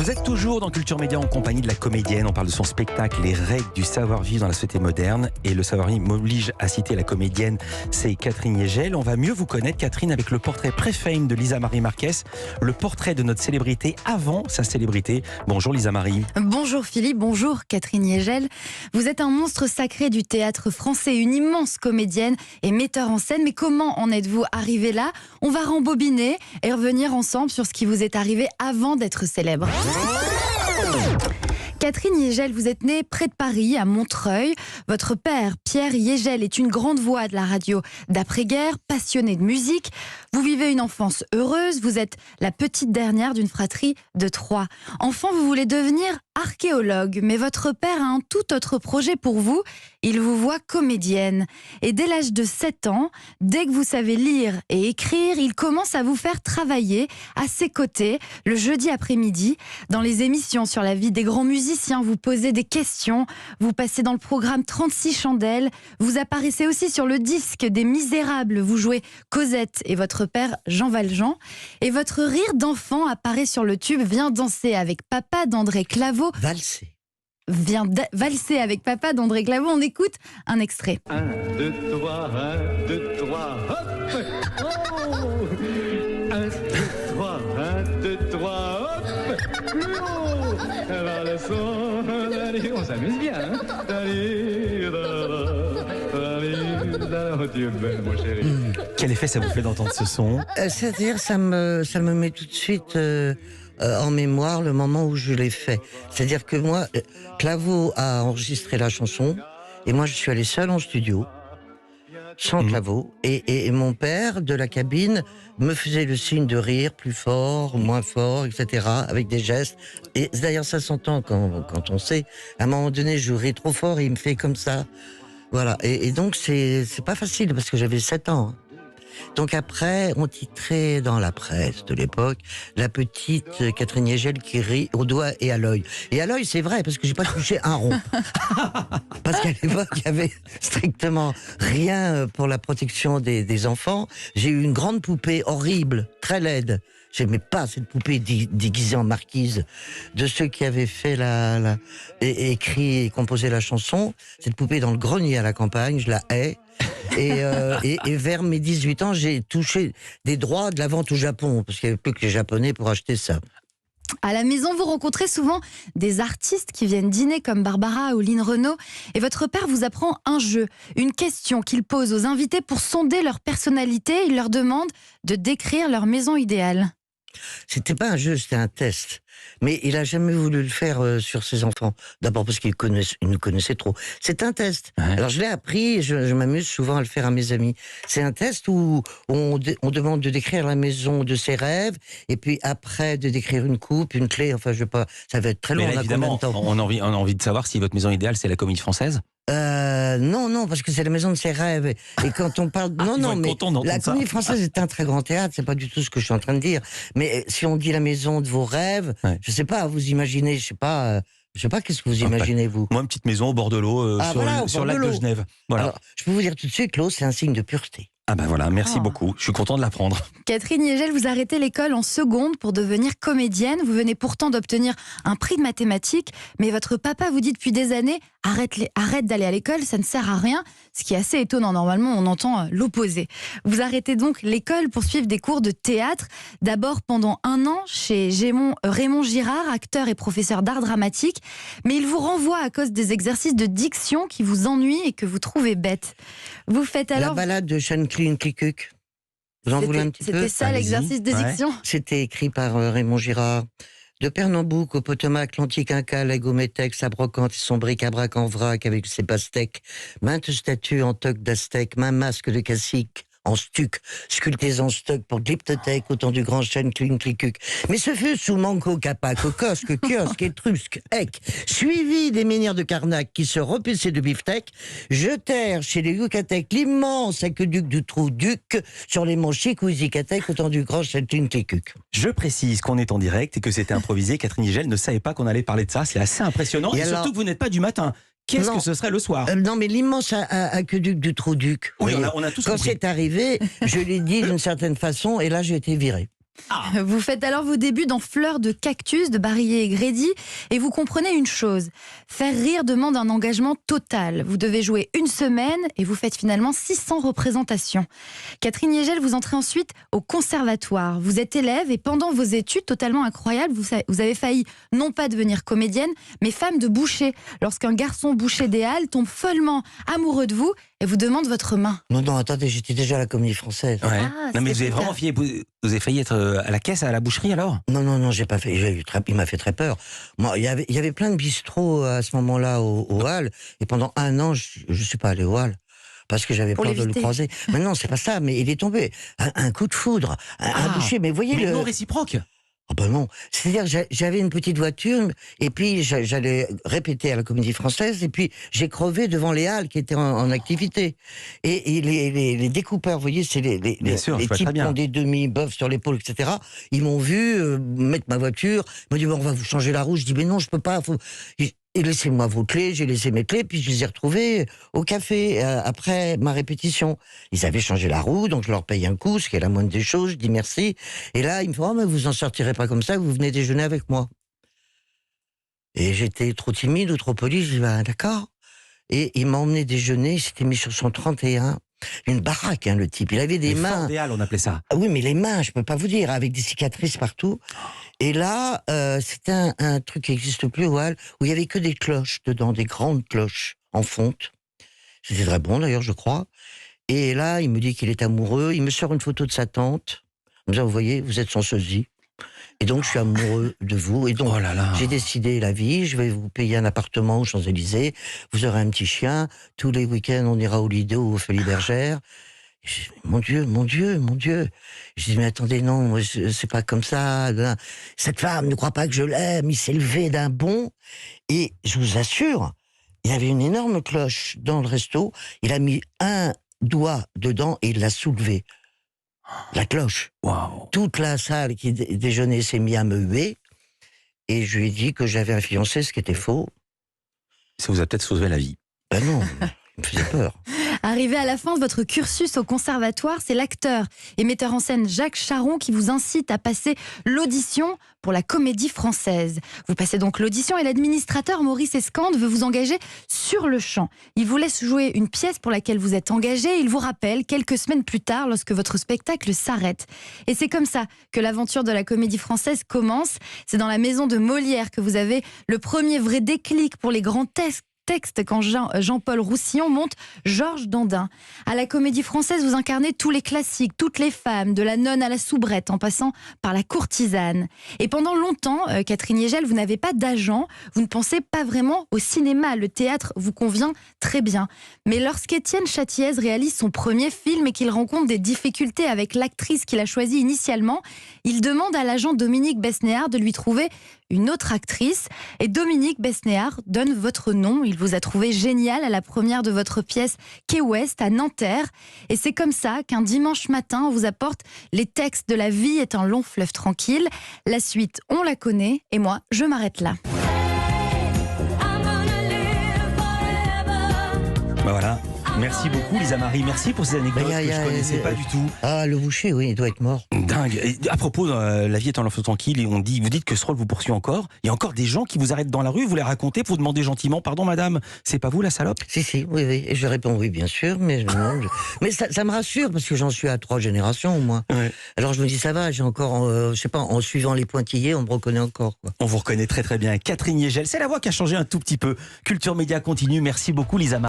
Vous êtes toujours dans Culture Média en compagnie de la comédienne. On parle de son spectacle, les règles du savoir-vivre dans la société moderne. Et le savoir-vivre m'oblige à citer la comédienne, c'est Catherine Yegel. On va mieux vous connaître, Catherine, avec le portrait pré-fame de Lisa Marie Marquez, le portrait de notre célébrité avant sa célébrité. Bonjour Lisa Marie. Bonjour Philippe, bonjour Catherine Yegel. Vous êtes un monstre sacré du théâtre français, une immense comédienne et metteur en scène. Mais comment en êtes-vous arrivé là? On va rembobiner et revenir ensemble sur ce qui vous est arrivé avant d'être célèbre. Catherine Yegel, vous êtes née près de Paris, à Montreuil. Votre père, Pierre Yegel, est une grande voix de la radio d'après-guerre, passionné de musique. Vous vivez une enfance heureuse, vous êtes la petite dernière d'une fratrie de 3. Enfant, vous voulez devenir archéologue, mais votre père a un tout autre projet pour vous. Il vous voit comédienne. Et dès l'âge de 7 ans, dès que vous savez lire et écrire, il commence à vous faire travailler à ses côtés le jeudi après-midi dans les émissions sur la vie des grands musiciens. Vous posez des questions, vous passez dans le programme 36 chandelles, vous apparaissez aussi sur le disque des Misérables, vous jouez Cosette et votre père Jean Valjean. Et votre rire d'enfant apparaît sur le tube Viens danser avec papa d'André Claveau. Valser. Valser avec papa d'André Claveau. On écoute un extrait. 1, 2, 3, 1, 2, 3, hop. Oh 1, 2, 3, 1, 2, 3, hop. Plus haut. Alors le son, allez, on s'amuse bien, hein. Oh, tu es belle, mon chéri. Quel effet ça vous fait d'entendre ce son? C'est-à-dire, ça me met tout de suite en mémoire le moment où je l'ai fait. C'est-à-dire que moi, Claveau a enregistré la chanson, et moi je suis allé seul en studio, sans Claveau, et mon père, de la cabine, me faisait le signe de rire, plus fort, moins fort, etc., avec des gestes. Et d'ailleurs, ça s'entend quand on sait. À un moment donné, je ris trop fort, et il me fait comme ça. Voilà, et donc c'est pas facile, parce que j'avais 7 ans. Donc après, on titrait dans la presse de l'époque la petite Catherine Yegel qui rit au doigt et à l'œil. Et à l'œil, c'est vrai, parce que j'ai pas touché un rond. Parce qu'à l'époque, il y avait strictement rien pour la protection des enfants. J'ai eu une grande poupée horrible, très laide. J'aimais pas cette poupée déguisée en marquise de ceux qui avaient fait écrit et composé la chanson. Cette poupée dans le grenier à la campagne, je la hais. Et vers mes 18 ans, j'ai touché des droits de la vente au Japon, parce qu'il n'y avait plus que les Japonais pour acheter ça. À la maison, vous rencontrez souvent des artistes qui viennent dîner comme Barbara ou Lynn Renaud. Et votre père vous apprend un jeu, une question qu'il pose aux invités pour sonder leur personnalité. Il leur demande de décrire leur maison idéale. C'était pas un jeu, c'était un test. Mais il a jamais voulu le faire sur ses enfants. D'abord parce qu'il nous connaissait trop. C'est un test. Ouais. Alors je l'ai appris et je m'amuse souvent à le faire à mes amis. C'est un test où on demande de décrire la maison de ses rêves et puis après de décrire une coupe, une clé. Enfin, je sais pas, ça va être très long. Là, évidemment, on a envie de savoir si votre maison idéale, c'est la Comédie Française. Non, parce que c'est la maison de ses rêves. Et quand on parle, mais la Comédie Française est un très grand théâtre. C'est pas du tout ce que je suis en train de dire. Mais si on dit la maison de vos rêves, ouais. Je sais pas, vous imaginez, je sais pas, qu'est-ce que vous imaginez vous? Moi, une petite maison au bord de l'eau, sur le lac de Genève. Voilà. Alors, je peux vous dire tout de suite que l'eau, c'est un signe de pureté. Ah ben voilà, merci beaucoup. Je suis content de l'apprendre. Catherine Yegel, vous arrêtez l'école en seconde pour devenir comédienne. Vous venez pourtant d'obtenir un prix de mathématiques, mais votre papa vous dit depuis des années arrête d'aller à l'école, ça ne sert à rien. Ce qui est assez étonnant. Normalement, on entend l'opposé. Vous arrêtez donc l'école pour suivre des cours de théâtre. D'abord pendant 1 an chez Raymond Girard, acteur et professeur d'art dramatique. Mais il vous renvoie à cause des exercices de diction qui vous ennuient et que vous trouvez bêtes. Vous faites alors... La balade de Sean Clinklicuc. Vous en voulez un petit peu? C'était ça l'exercice de diction? Ouais. C'était écrit par Raymond Girard. De Pernambouc au Potomac, l'antique Inca, l'Agométèque, sa brocante et son bric-à-brac en vrac avec ses pastèques, maintes statues en toque d'Aztèque, main masque de cacique, en stuc, sculptés en stock pour Glyptothèque, au temps du grand chêne Clinclicuc. Mais ce fut sous Manco Capac, Cosque, Kiosque, Étrusque, Ec, suivi des menhirs de Carnac qui se repaissaient de beefsteak, jetèrent chez les Yucatèques l'immense aqueduc du Trou-Duc sur les monts Chicouzicatèque, au temps du grand chêne Clinclicuc. Je précise qu'on est en direct et que c'était improvisé. Catherine Yegel ne savait pas qu'on allait parler de ça. C'est assez impressionnant. Et alors, surtout que vous n'êtes pas du matin. Qu'est-ce que ce serait le soir? Non, mais l'immense aqueduc du Trou-Duc. Oui, on a tous Quand compris. c'est arrivé, je l'ai dit d'une certaine façon, et là j'ai été viré. Vous faites alors vos débuts dans Fleurs de cactus de Barillet et Grédy et vous comprenez une chose. Faire rire demande un engagement total. Vous devez jouer une semaine et vous faites finalement 600 représentations. Catherine Yegel, vous entrez ensuite au conservatoire. Vous êtes élève et pendant vos études totalement incroyables, vous avez failli non pas devenir comédienne, mais femme de boucher. Lorsqu'un garçon boucher des Halles tombe follement amoureux de vous et vous demande votre main. Non, attendez, j'étais déjà à la Comédie Française. Ouais. Ah, Non, mais vous c'était avez vraiment vous avez failli être à la caisse, à la boucherie alors? Non, j'ai pas fait. Il m'a fait très peur. Moi, il y avait plein de bistrots à ce moment-là au Halles, et pendant 1 an, je suis pas allé au Halles. Parce que j'avais Pour peur de le l'éviter. croiser. Mais non, c'est pas ça, mais il est tombé. Un coup de foudre, un boucher, mais voyez Mais le... non réciproque. Ah ben non. C'est-à-dire, j'avais une petite voiture, et puis j'allais répéter à la Comédie Française, et puis j'ai crevé devant les Halles qui étaient en activité. Et les découpeurs, vous voyez, c'est Bien sûr, je les vois types très qui bien. ont des demi-bœufs sur l'épaule, etc. Ils m'ont vu mettre ma voiture, ils m'ont dit, bon, on va vous changer la roue. Je dis, mais non, je peux pas. Et laissez-moi vos clés, j'ai laissé mes clés, puis je les ai retrouvées au café après ma répétition. Ils avaient changé la roue, donc je leur paye un coup, ce qui est la moindre des choses, je dis merci. Et là, ils me font, oh, mais vous en sortirez pas comme ça, vous venez déjeuner avec moi. Et j'étais trop timide ou trop poli, je dis, bah, d'accord. Et il m'a emmené déjeuner, il s'était mis sur son 31, une baraque, le type. Il avait des Les mains. forts des Halles, on appelait ça. Ah oui, mais les mains, je peux pas vous dire, avec des cicatrices partout. Et là, c'était un truc qui n'existe plus au Halles, où il y avait que des cloches dedans, des grandes cloches en fonte. C'était très bon d'ailleurs, je crois. Et là, il me dit qu'il est amoureux. Il me sort une photo de sa tante. Comme ça, vous voyez, vous êtes son sosie. Et donc, je suis amoureux de vous. Et donc, Oh là là. j'ai décidé la vie. Je vais vous payer un appartement aux Champs-Élysées. Vous aurez un petit chien. Tous les week-ends, on ira au Lido ou aux Folies Bergères. Je dis, mon Dieu. Je dis, mais attendez, non, moi, c'est pas comme ça. Cette femme ne croit pas que je l'aime. Il s'est levé d'un bond. Et je vous assure, il y avait une énorme cloche dans le resto. Il a mis un doigt dedans et il l'a soulevé. La cloche. Waouh. Toute la salle qui déjeunait s'est mise à me huer. Et je lui ai dit que j'avais un fiancé, ce qui était faux. Ça vous a peut-être sauvé la vie. Ben non, il me faisait peur. Arrivé à la fin de votre cursus au conservatoire, c'est l'acteur et metteur en scène Jacques Charon qui vous incite à passer l'audition pour la Comédie Française. Vous passez donc l'audition et l'administrateur Maurice Escande veut vous engager sur le champ. Il vous laisse jouer une pièce pour laquelle vous êtes engagé et il vous rappelle quelques semaines plus tard lorsque votre spectacle s'arrête. Et c'est comme ça que l'aventure de la Comédie Française commence. C'est dans la maison de Molière que vous avez le premier vrai déclic pour les grands textes quand Jean-Paul Roussillon monte Georges Dandin. À la Comédie Française, vous incarnez tous les classiques, toutes les femmes, de la nonne à la soubrette, en passant par la courtisane. Et pendant longtemps, Catherine Yegel, vous n'avez pas d'agent, vous ne pensez pas vraiment au cinéma, le théâtre vous convient très bien. Mais lorsqu'Étienne Châtiez réalise son premier film et qu'il rencontre des difficultés avec l'actrice qu'il a choisie initialement, il demande à l'agent Dominique Besnéard de lui trouver une autre actrice. Et Dominique Besnéard donne votre nom. Il vous a trouvé génial à la première de votre pièce Quai Ouest à Nanterre. Et c'est comme ça qu'un dimanche matin, on vous apporte les textes de La vie est un long fleuve tranquille. La suite, on la connaît. Et moi, je m'arrête là. Bah voilà. Merci beaucoup Lisa Marie, merci pour ces anecdotes que je connaissais pas du tout. Ah, le boucher, oui, il doit être mort. Dingue. Et à propos, La vie est un long fleuve tranquille, et vous dites que ce rôle vous poursuit encore. Il y a encore des gens qui vous arrêtent dans la rue, vous les racontez pour demander gentiment, pardon madame, c'est pas vous la salope? Si, oui. Et je réponds oui, bien sûr, mais non, mais ça me rassure parce que j'en suis à 3 générations au moins. Ouais. Alors je me dis ça va, j'ai encore, je sais pas, en suivant les pointillés, on me reconnaît encore, quoi. On vous reconnaît très très bien. Catherine Yegel, c'est la voix qui a changé un tout petit peu. Culture Média continue. Merci beaucoup Lisa Marie.